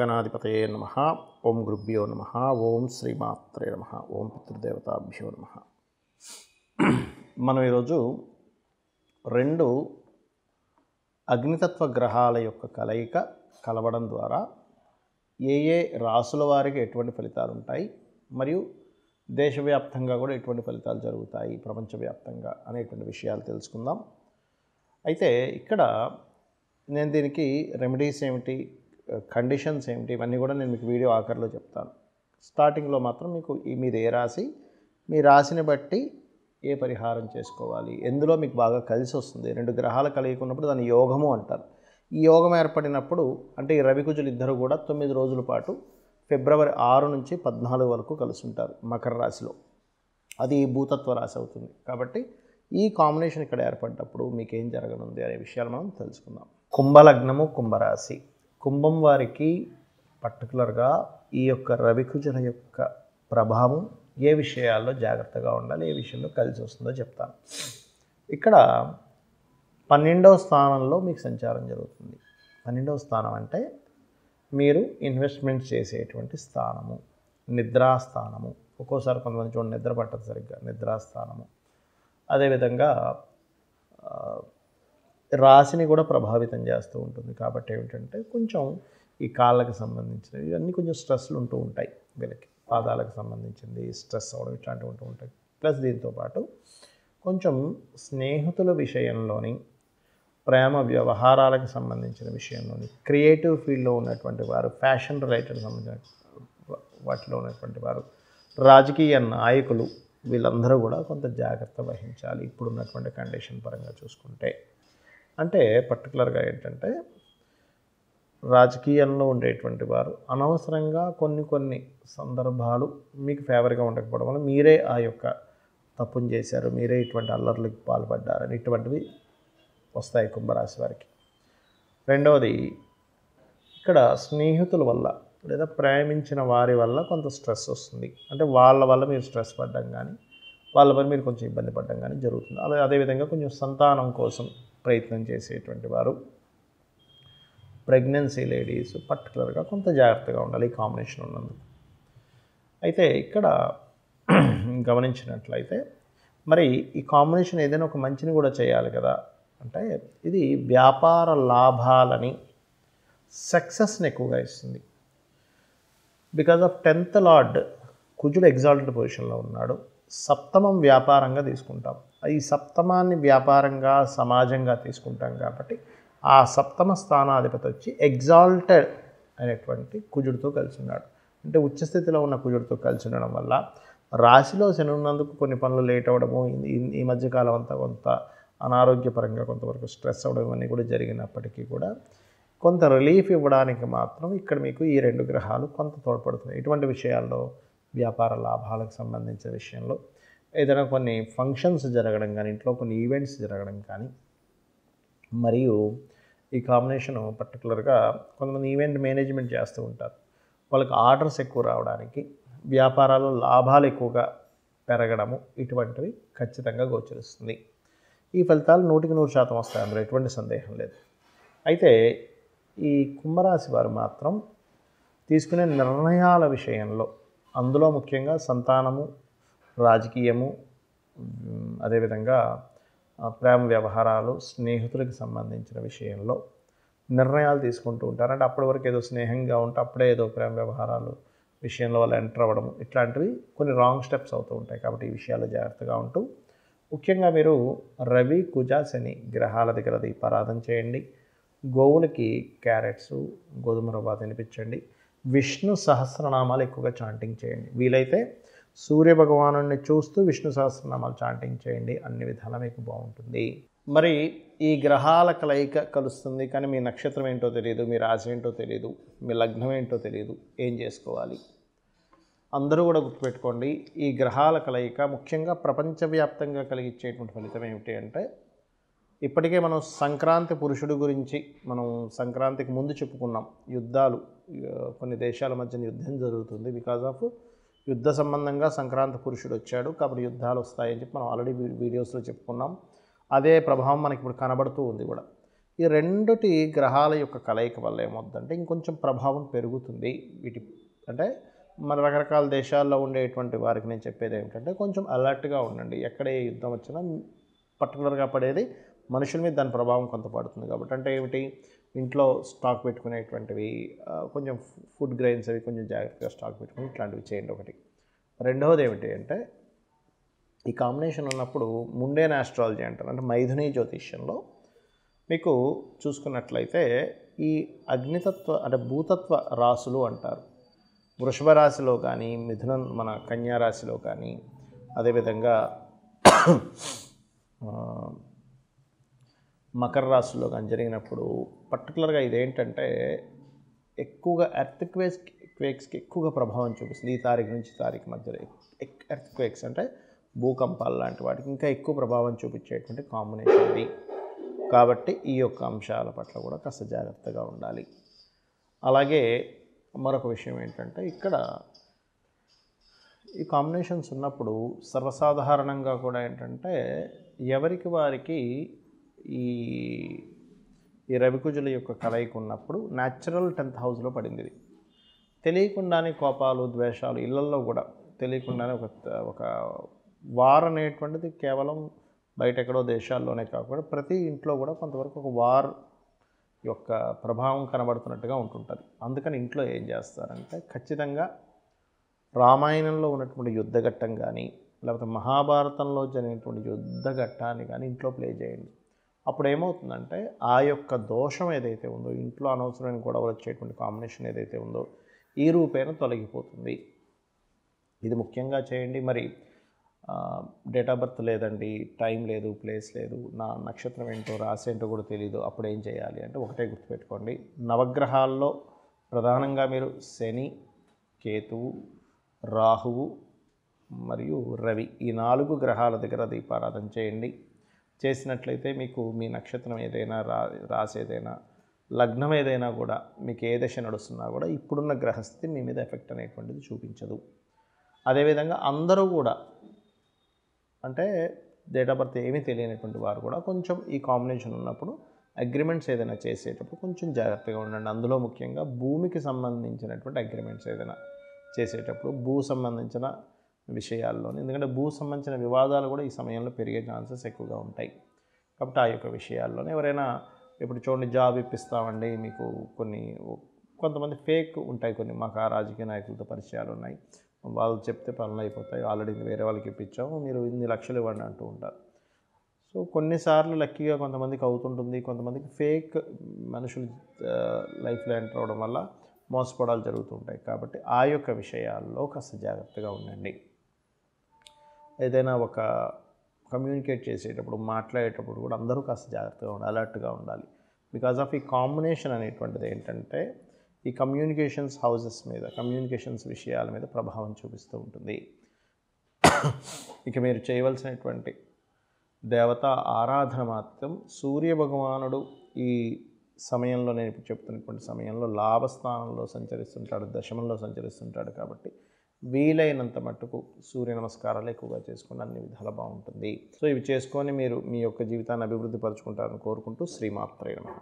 శ్రీమహాగణాధిపతయే నమః. ఓం గురుభ్యో నమః. ఓం శ్రీమాత్రే నమః. ఓం పితృదేవతాభ్యో నమః. మనం ఈరోజు రెండు అగ్నితత్వ గ్రహాల యొక్క కలయిక కలవడం ద్వారా ఏ ఏ రాసుల వారికి ఎటువంటి ఫలితాలు ఉంటాయి, మరియు దేశవ్యాప్తంగా కూడా ఎటువంటి ఫలితాలు జరుగుతాయి ప్రపంచవ్యాప్తంగా అనేటువంటి విషయాలు తెలుసుకుందాం. అయితే ఇక్కడ నేను దీనికి రెమెడీస్ ఏమిటి, కండిషన్స్ ఏమిటి, ఇవన్నీ కూడా నేను మీకు వీడియో ఆఖరిలో చెప్తాను. స్టార్టింగ్లో మాత్రం మీకు మీది ఏ రాశి, మీ రాశిని బట్టి ఏ పరిహారం చేసుకోవాలి, ఎందులో మీకు బాగా కలిసి వస్తుంది. రెండు గ్రహాలు కలిగి ఉన్నప్పుడు దాన్ని యోగము అంటారు. ఈ యోగం ఏర్పడినప్పుడు అంటే ఈ రవికుజులు ఇద్దరు కూడా 9 రోజుల పాటు ఫిబ్రవరి 6 నుంచి 14 వరకు కలిసి ఉంటారు మకర రాశిలో. అది భూతత్వ రాశి అవుతుంది. కాబట్టి ఈ కాంబినేషన్ ఇక్కడ ఏర్పడినప్పుడు మీకు ఏం జరగనుంది అనే విషయాలు మనం తెలుసుకుందాం. కుంభలగ్నము, కుంభరాశి. కుంభం వారికి పర్టికులర్గా ఈ యొక్క రవికుజుల యొక్క ప్రభావం ఏ విషయాల్లో జాగ్రత్తగా ఉండాలి, ఏ విషయంలో కలిసి వస్తుందో చెప్తాను. ఇక్కడ 12వ స్థానంలో మీకు సంచారం జరుగుతుంది. 12వ స్థానం అంటే మీరు ఇన్వెస్ట్మెంట్ చేసేటువంటి స్థానము, నిద్రాస్థానము. ఒక్కోసారి కొంతమంది చూడండి నిద్ర పట్టదు సరిగ్గా, నిద్రాస్థానము. అదేవిధంగా రాశిని కూడా ప్రభావితం చేస్తూ ఉంటుంది. కాబట్టి ఏమిటంటే కొంచెం ఈ కాళ్ళకి సంబంధించినవి ఇవన్నీ కొంచెం స్ట్రెస్లు ఉంటూ ఉంటాయి. వీళ్ళకి పాదాలకు సంబంధించింది స్ట్రెస్ అవ్వడం ఇట్లాంటివి ఉంటూ ఉంటాయి. ప్లస్ దీంతోపాటు కొంచెం స్నేహితుల విషయంలోని, ప్రేమ వ్యవహారాలకు సంబంధించిన విషయంలోని, క్రియేటివ్ ఫీల్డ్లో ఉన్నటువంటి వారు, ఫ్యాషన్ రిలేటెడ్ సంబంధించిన వాటిలో ఉన్నటువంటి వారు, రాజకీయ నాయకులు, వీళ్ళందరూ కూడా కొంత జాగ్రత్త వహించాలి ఇప్పుడున్నటువంటి కండిషన్ పరంగా చూసుకుంటే. అంటే పర్టికులర్గా ఏంటంటే రాజకీయంలో ఉండేటువంటి వారు అనవసరంగా కొన్ని సందర్భాలు మీకు ఫేవర్గా ఉండకపోవడం వల్ల మీరే ఆ యొక్క తప్పును చేశారు, మీరే ఇటువంటి అల్లర్లకు పాల్పడ్డారని ఇటువంటివి వస్తాయి కుంభరాశి వారికి. రెండవది, ఇక్కడ స్నేహితుల వల్ల లేదా ప్రేమించిన వారి వల్ల కొంత స్ట్రెస్ వస్తుంది. అంటే వాళ్ళ వల్ల మీరు స్ట్రెస్ పడ్డం కానీ, వాళ్ళ వల్ల మీరు కొంచెం ఇబ్బంది పడ్డం కానీ జరుగుతుంది. అదేవిధంగా కొంచెం సంతానం కోసం ప్రయత్నం చేసేటువంటి వారు, ప్రెగ్నెన్సీ లేడీస్ పర్టికులర్గా కొంత జాగ్రత్తగా ఉండాలి ఈ కాంబినేషన్ ఉన్నందుకు. అయితే ఇక్కడ గమనించినట్లయితే మరి ఈ కాంబినేషన్ ఏదైనా ఒక మంచిని కూడా చేయాలి కదా. అంటే ఇది వ్యాపార లాభాలని, సక్సెస్ని ఎక్కువగా ఇస్తుంది. బికాజ్ ఆఫ్ 10th లార్డ్ కుజుడు ఎగ్జాల్టెడ్ పొజిషన్లో ఉన్నాడు. సప్తమం వ్యాపారంగా తీసుకుంటాం. ఈ సప్తమాన్ని వ్యాపారంగా, సమాజంగా తీసుకుంటాం. కాబట్టి ఆ సప్తమ స్థానాధిపతి వచ్చి ఎగ్జాల్టెడ్ అనేటువంటి కుజుడితో కలిసి ఉన్నాడు. అంటే ఉచ్చస్థితిలో ఉన్న కుజుడితో కలిసి ఉండడం వల్ల రాశిలో శని ఉన్నందుకు కొన్ని పనులు లేట్ అవ్వడము, ఈ మధ్యకాలం అంతా కొంత అనారోగ్యపరంగా కొంతవరకు స్ట్రెస్ అవ్వడం ఇవన్నీ కూడా జరిగినప్పటికీ కూడా కొంత రిలీఫ్ ఇవ్వడానికి మాత్రం ఇక్కడ మీకు ఈ రెండు గ్రహాలు కొంత తోడ్పడుతున్నాయి. ఇటువంటి విషయాల్లో వ్యాపార లాభాలకు సంబంధించిన విషయంలో ఏదైనా కొన్ని ఫంక్షన్స్ జరగడం కానీ, ఇంట్లో కొన్ని ఈవెంట్స్ జరగడం కానీ, మరియు ఈ కాంబినేషన్ పర్టికులర్గా కొంతమంది ఈవెంట్ మేనేజ్మెంట్ చేస్తూ ఉంటారు. వాళ్ళకి ఆర్డర్స్ ఎక్కువ రావడానికి, వ్యాపారాల్లో లాభాలు ఎక్కువగా పెరగడము ఇటువంటివి ఖచ్చితంగా గోచరిస్తుంది. ఈ ఫలితాలు 100% వస్తాయి, అందులో ఎటువంటి సందేహం లేదు. అయితే ఈ కుంభరాశి వారు మాత్రం తీసుకునే నిర్ణయాల విషయంలో, అందులో ముఖ్యంగా సంతానము, రాజకీయము, అదేవిధంగా ప్రేమ వ్యవహారాలు, స్నేహితులకు సంబంధించిన విషయంలో నిర్ణయాలు తీసుకుంటూ ఉంటారు. అంటే అప్పటి వరకు ఏదో స్నేహంగా ఉంటే అప్పుడే ఏదో ప్రేమ వ్యవహారాలు విషయంలో వాళ్ళు ఎంటర్ అవ్వడం ఇట్లాంటివి కొన్ని రాంగ్ స్టెప్స్ అవుతూ ఉంటాయి. కాబట్టి ఈ విషయాల్లో జాగ్రత్తగా ఉంటూ ముఖ్యంగా మీరు రవి, కుజ, శని గ్రహాల దగ్గర దీపారాధన చేయండి. గోవులకి క్యారెట్స్, గోధుమ రవ్వ తినిపించండి. విష్ణు సహస్రనామాలు ఎక్కువగా చాంటింగ్ చేయండి. వీలైతే సూర్య భగవాను చూస్తూ విష్ణు సహస్రనామాలు చాంటింగ్ చేయండి. అన్ని విధాలా మీకు బాగుంటుంది. మరి ఈ గ్రహాల కలయిక కలుస్తుంది కానీ మీ నక్షత్రం ఏంటో తెలియదు, మీ రాశి ఏంటో తెలియదు, మీ లగ్నం ఏంటో తెలియదు, ఏం చేసుకోవాలి? అందరూ కూడా గుర్తుపెట్టుకోండి, ఈ గ్రహాల కలయిక ముఖ్యంగా ప్రపంచవ్యాప్తంగా కలిగించేటువంటి ఫలితం ఏమిటి అంటే, ఇప్పటికే మనం సంక్రాంతి పురుషుడు గురించి మనం సంక్రాంతికి ముందు చెప్పుకున్నాం. యుద్ధాలు, కొన్ని దేశాల మధ్య యుద్ధం జరుగుతుంది. బికాజ్ ఆఫ్ యుద్ధ సంబంధంగా సంక్రాంతి పురుషుడు వచ్చాడు, కాబట్టి యుద్ధాలు వస్తాయని చెప్పి మనం ఆల్రెడీ వీడియోస్లో చెప్పుకున్నాం. అదే ప్రభావం మనకి ఇప్పుడు కనబడుతూ ఉంది కూడా. ఈ రెండుటి గ్రహాల యొక్క కలయిక వల్ల ఏమవుతుందంటే ఇంకొంచెం ప్రభావం పెరుగుతుంది. అంటే మన రకరకాల దేశాల్లో ఉండేటువంటి వారికి నేను చెప్పేది ఏమిటంటే కొంచెం అలర్ట్గా ఉండండి. ఎక్కడ ఏ యుద్ధం వచ్చినా పర్టికులర్గా పడేది మనుషుల మీద దాని ప్రభావం కొంత పడుతుంది కాబట్టి. అంటే ఏమిటి, ఇంట్లో స్టాక్ పెట్టుకునేటువంటివి, కొంచెం ఫుడ్ గ్రెయిన్స్ అవి కొంచెం జాగ్రత్తగా స్టాక్ పెట్టుకుని ఇట్లాంటివి చేయండి ఒకటి. రెండవది ఏమిటి అంటే ఈ కాంబినేషన్ ఉన్నప్పుడు ముండేన్ ఆస్ట్రాలజీ అంటారు, అంటే మైథుని జ్యోతిష్యంలో మీకు చూసుకున్నట్లయితే ఈ అగ్నితత్వ అంటే భూతత్వ రాసులు అంటారు. వృషభ రాశిలో కానీ, మిథునం మన కన్యా రాశిలో కానీ, అదేవిధంగా మకర రాశిలో కానీ జరిగినప్పుడు పర్టికులర్గా ఇదేంటంటే ఎక్కువగా ఎర్త్క్వేక్స్కి ఎక్కువగా ప్రభావం చూపిస్తుంది. ఈ తారీఖు నుంచి తారీఖు మధ్యలో ఎర్త్క్వేక్స్ అంటే భూకంపాలు లాంటి వాటికి ఇంకా ఎక్కువ ప్రభావం చూపించేటువంటి కాంబినేషన్ ఇది. కాబట్టి ఈ యొక్క అంశాల పట్ల కూడా కాస్త జాగ్రత్తగా ఉండాలి. అలాగే మరొక విషయం ఏంటంటే ఇక్కడ ఈ కాంబినేషన్స్ ఉన్నప్పుడు సర్వసాధారణంగా కూడా ఏంటంటే ఎవరికి వారికి ఈ ఈ రవికుజుల యొక్క కలయిక ఉన్నప్పుడు న్యాచురల్ 10th హౌస్లో పడింది. ఇది తెలియకుండానే కోపాలు, ద్వేషాలు ఇళ్లల్లో కూడా తెలియకుండానే ఒక వార్ అనేటువంటిది కేవలం బయట ఎక్కడో దేశాల్లోనే కాకుండా ప్రతి ఇంట్లో కూడా కొంతవరకు ఒక వార్ యొక్క ప్రభావం కనబడుతున్నట్టుగా ఉంటుంటుంది. అందుకని ఇంట్లో ఏం చేస్తారంటే ఖచ్చితంగా రామాయణంలో ఉన్నటువంటి యుద్ధఘట్టం కానీ, లేకపోతే మహాభారతంలో జరిగినటువంటి యుద్ధఘట్టాన్ని కానీ ఇంట్లో ప్లే చేయండి. అప్పుడు ఏమవుతుందంటే ఆ యొక్క దోషం ఏదైతే ఉందో, ఇంట్లో అనవసరమైన గొడవలు వచ్చేటువంటి కాంబినేషన్ ఏదైతే ఉందో ఈ రూపేణ తొలగిపోతుంది. ఇది ముఖ్యంగా చేయండి. మరి డేట్ ఆఫ్ బర్త్ లేదండి, టైం లేదు, ప్లేస్ లేదు, నా నక్షత్రం ఏంటో రాశి ఏంటో కూడా తెలియదు, అప్పుడు ఏం చేయాలి అంటే ఒకటే గుర్తుపెట్టుకోండి. నవగ్రహాల్లో ప్రధానంగా మీరు శని, కేతువు, రాహువు మరియు రవి ఈ 4 గ్రహాల దగ్గర దీపారాధన చేయండి. చేసినట్లయితే మీకు మీ నక్షత్రం ఏదైనా, రాశి ఏదైనా, లగ్నం ఏదైనా కూడా మీకు ఏ దశ నడుస్తున్నా కూడా ఇప్పుడున్న గ్రహస్థితి మీ మీద ఎఫెక్ట్ అనేటువంటిది చూపించదు. అదేవిధంగా అందరూ కూడా అంటే డేట్ ఆఫ్ బర్త్ ఏమీ తెలియనటువంటి వారు కూడా కొంచెం ఈ కాంబినేషన్ ఉన్నప్పుడు అగ్రిమెంట్స్ ఏదైనా చేసేటప్పుడు కొంచెం జాగ్రత్తగా ఉండండి. అందులో ముఖ్యంగా భూమికి సంబంధించినటువంటి అగ్రిమెంట్స్ ఏదైనా చేసేటప్పుడు భూ సంబంధించిన విషయాల్లోనే, ఎందుకంటే భూ సంబంధించిన వివాదాలు కూడా ఈ సమయంలో పెరిగే ఛాన్సెస్ ఎక్కువగా ఉంటాయి. కాబట్టి ఆ యొక్క విషయాల్లోనే ఎవరైనా ఇప్పుడు చూడండి జాబ్ ఇప్పిస్తామండి మీకు కొంతమంది ఫేక్ ఉంటాయి, మాకు ఆ రాజకీయ నాయకులతో పరిచయాలు ఉన్నాయి, వాళ్ళు చెప్తే పనులు అయిపోతాయి, ఆల్రెడీ వేరే వాళ్ళకి ఇప్పించాము, మీరు ఇన్ని లక్షలు ఇవ్వండి అంటూ ఉంటారు. సో కొన్నిసార్లు లక్కీగా కొంతమందికి అవుతుంటుంది, కొంతమందికి ఫేక్ మనుషులు లైఫ్లో ఎంటర్ అవ్వడం వల్ల మోసపోవడాలు జరుగుతుంటాయి. కాబట్టి ఆ యొక్క విషయాల్లో కాస్త జాగ్రత్తగా ఉండండి. ఏదైనా ఒక కమ్యూనికేట్ చేసేటప్పుడు, మాట్లాడేటప్పుడు కూడా అందరూ కాస్త జాగ్రత్తగా ఉండాలి, అలర్ట్గా ఉండాలి. బికాజ్ ఆఫ్ ఈ కాంబినేషన్ అనేటువంటిది ఏంటంటే ఈ కమ్యూనికేషన్స్ హౌసెస్ మీద, కమ్యూనికేషన్స్ విషయాల మీద ప్రభావం చూపిస్తూ ఉంటుంది. ఇక మీరు చేయవలసినటువంటి దేవత ఆరాధన మాత్రం సూర్య భగవానుడు ఈ సమయంలో, నేను ఇప్పుడు చెప్తున్నటువంటి సమయంలో లాభస్థానంలో సంచరిస్తుంటాడు, దశమంలో సంచరిస్తుంటాడు. కాబట్టి వీలైనంత మట్టుకు సూర్య నమస్కారాలు ఎక్కువగా చేసుకుని అన్ని విధాలు బాగుంటుంది. సో ఇవి చేసుకొని మీరు మీ యొక్క జీవితాన్ని అభివృద్ధి పరుచుకుంటారని కోరుకుంటూ శ్రీమాత్రే నమః.